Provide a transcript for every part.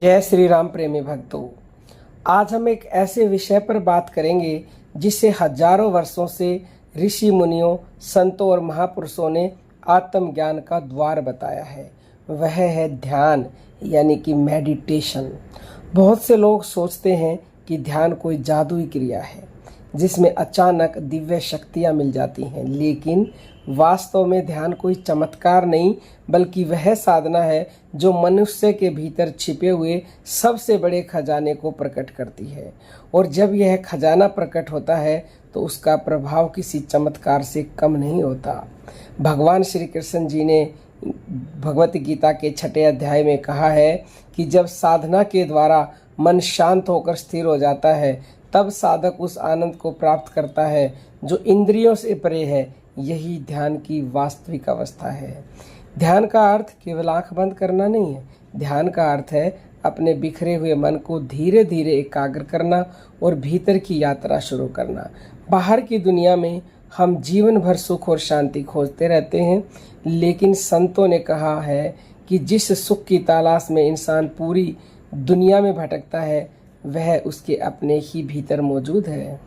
जय श्री राम प्रेमी भक्तों। आज हम एक ऐसे विषय पर बात करेंगे जिसे हजारों वर्षों से ऋषि मुनियों, संतों और महापुरुषों ने आत्मज्ञान का द्वार बताया है। वह है ध्यान, यानी कि मेडिटेशन। बहुत से लोग सोचते हैं कि ध्यान कोई जादुई क्रिया है जिसमें अचानक दिव्य शक्तियां मिल जाती हैं, लेकिन वास्तव में ध्यान कोई चमत्कार नहीं, बल्कि वह साधना है जो मनुष्य के भीतर छिपे हुए सबसे बड़े खजाने को प्रकट करती है। और जब यह खजाना प्रकट होता है तो उसका प्रभाव किसी चमत्कार से कम नहीं होता। भगवान श्री कृष्ण जी ने भगवत गीता के 6 अध्याय में कहा है कि जब साधना के द्वारा मन शांत होकर स्थिर हो जाता है, तब साधक उस आनंद को प्राप्त करता है जो इंद्रियों से परे है। यही ध्यान की वास्तविक अवस्था है। ध्यान का अर्थ केवल आंख बंद करना नहीं है। ध्यान का अर्थ है अपने बिखरे हुए मन को धीरे धीरे एकाग्र करना और भीतर की यात्रा शुरू करना। बाहर की दुनिया में हम जीवन भर सुख और शांति खोजते रहते हैं, लेकिन संतों ने कहा है कि जिस सुख की तलाश में इंसान पूरी दुनिया में भटकता है, वह उसके अपने ही भीतर मौजूद है।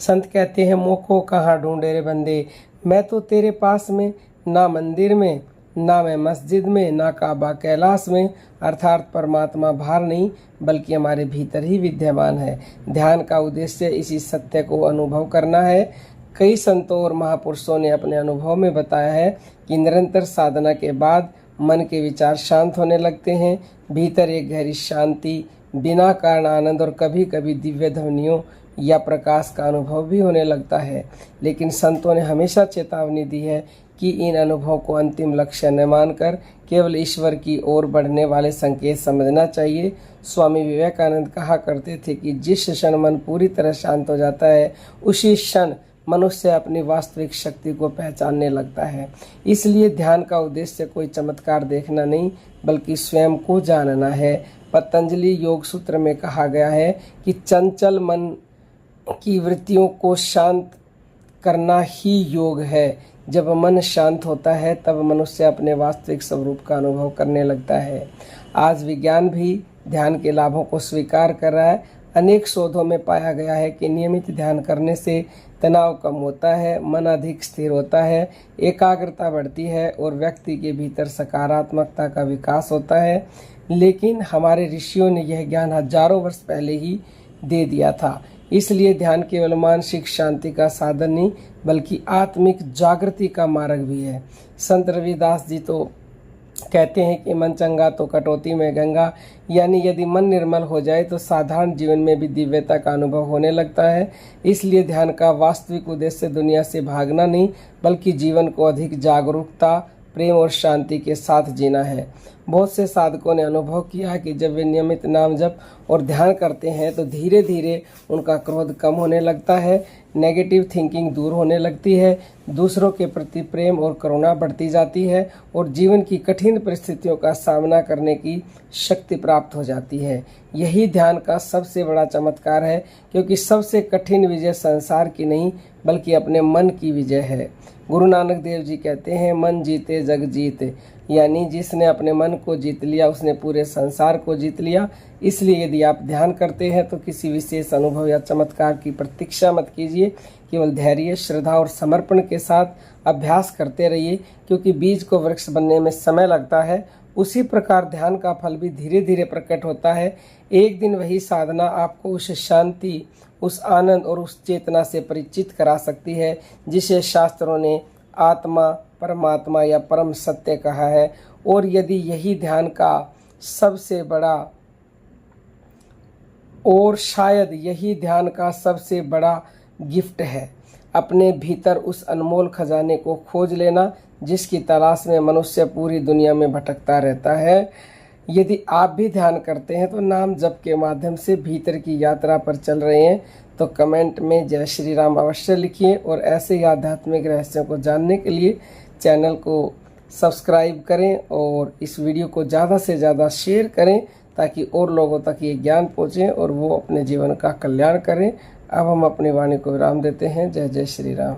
संत कहते हैं, मोको कहाँ ढूंढे रे बंदे, मैं तो तेरे पास में, ना मंदिर में, ना मैं मस्जिद में, ना काबा कैलाश में। अर्थात परमात्मा बाहर नहीं बल्कि हमारे भीतर ही विद्यमान है। ध्यान का उद्देश्य इसी सत्य को अनुभव करना है। कई संतों और महापुरुषों ने अपने अनुभव में बताया है कि निरंतर साधना के बाद मन के विचार शांत होने लगते हैं। भीतर एक गहरी शांति, बिना कारण आनंद और कभी कभी दिव्य ध्वनियों या प्रकाश का अनुभव भी होने लगता है। लेकिन संतों ने हमेशा चेतावनी दी है कि इन अनुभव को अंतिम लक्ष्य न मानकर केवल ईश्वर की ओर बढ़ने वाले संकेत समझना चाहिए। स्वामी विवेकानंद कहा करते थे कि जिस क्षण मन पूरी तरह शांत हो जाता है, उसी क्षण मनुष्य अपनी वास्तविक शक्ति को पहचानने लगता है। इसलिए ध्यान का उद्देश्य कोई चमत्कार देखना नहीं बल्कि स्वयं को जानना है। पतंजलि योग सूत्र में कहा गया है कि चंचल मन की वृत्तियों को शांत करना ही योग है। जब मन शांत होता है तब मनुष्य अपने वास्तविक स्वरूप का अनुभव करने लगता है। आज विज्ञान भी ध्यान के लाभों को स्वीकार कर रहा है। अनेक शोधों में पाया गया है कि नियमित ध्यान करने से तनाव कम होता है, मन अधिक स्थिर होता है, एकाग्रता बढ़ती है और व्यक्ति के भीतर सकारात्मकता का विकास होता है। लेकिन हमारे ऋषियों ने यह ज्ञान हजारों वर्ष पहले ही दे दिया था। इसलिए ध्यान केवल मानसिक शांति का साधन नहीं बल्कि आत्मिक जागृति का मार्ग भी है। संत रविदास जी तो कहते हैं कि मन चंगा तो कटौती में गंगा, यानी यदि मन निर्मल हो जाए तो साधारण जीवन में भी दिव्यता का अनुभव होने लगता है। इसलिए ध्यान का वास्तविक उद्देश्य दुनिया से भागना नहीं बल्कि जीवन को अधिक जागरूकता, प्रेम और शांति के साथ जीना है। बहुत से साधकों ने अनुभव किया कि जब वे नियमित नाम जप और ध्यान करते हैं तो धीरे धीरे उनका क्रोध कम होने लगता है, नेगेटिव थिंकिंग दूर होने लगती है, दूसरों के प्रति प्रेम और करुणा बढ़ती जाती है और जीवन की कठिन परिस्थितियों का सामना करने की शक्ति प्राप्त हो जाती है। यही ध्यान का सबसे बड़ा चमत्कार है, क्योंकि सबसे कठिन विजय संसार की नहीं बल्कि अपने मन की विजय है। गुरु नानक देव जी कहते हैं, मन जीते जग जीत, यानी जिसने अपने मन को जीत लिया उसने पूरे संसार को जीत लिया। इसलिए यदि आप ध्यान करते हैं तो किसी विशेष अनुभव या चमत्कार की प्रतीक्षा मत कीजिए। केवल धैर्य, श्रद्धा और समर्पण के साथ अभ्यास करते रहिए, क्योंकि बीज को वृक्ष बनने में समय लगता है, उसी प्रकार ध्यान का फल भी धीरे धीरे प्रकट होता है। एक दिन वही साधना आपको उस शांति, उस आनंद और उस चेतना से परिचित करा सकती है जिसे शास्त्रों ने आत्मा, परमात्मा या परम सत्य कहा है। और यदि यही ध्यान का सबसे बड़ा और शायद यही ध्यान का सबसे बड़ा गिफ्ट है, अपने भीतर उस अनमोल खजाने को खोज लेना जिसकी तलाश में मनुष्य पूरी दुनिया में भटकता रहता है। यदि आप भी ध्यान करते हैं तो नाम जप के माध्यम से भीतर की यात्रा पर चल रहे हैं तो कमेंट में जय श्री राम अवश्य लिखिए। और ऐसे ही आध्यात्मिक रहस्यों को जानने के लिए चैनल को सब्सक्राइब करें और इस वीडियो को ज़्यादा से ज़्यादा शेयर करें ताकि और लोगों तक ये ज्ञान पहुँचे और वो अपने जीवन का कल्याण करें। अब हम अपनी वाणी को विराम देते हैं। जय जय श्री राम।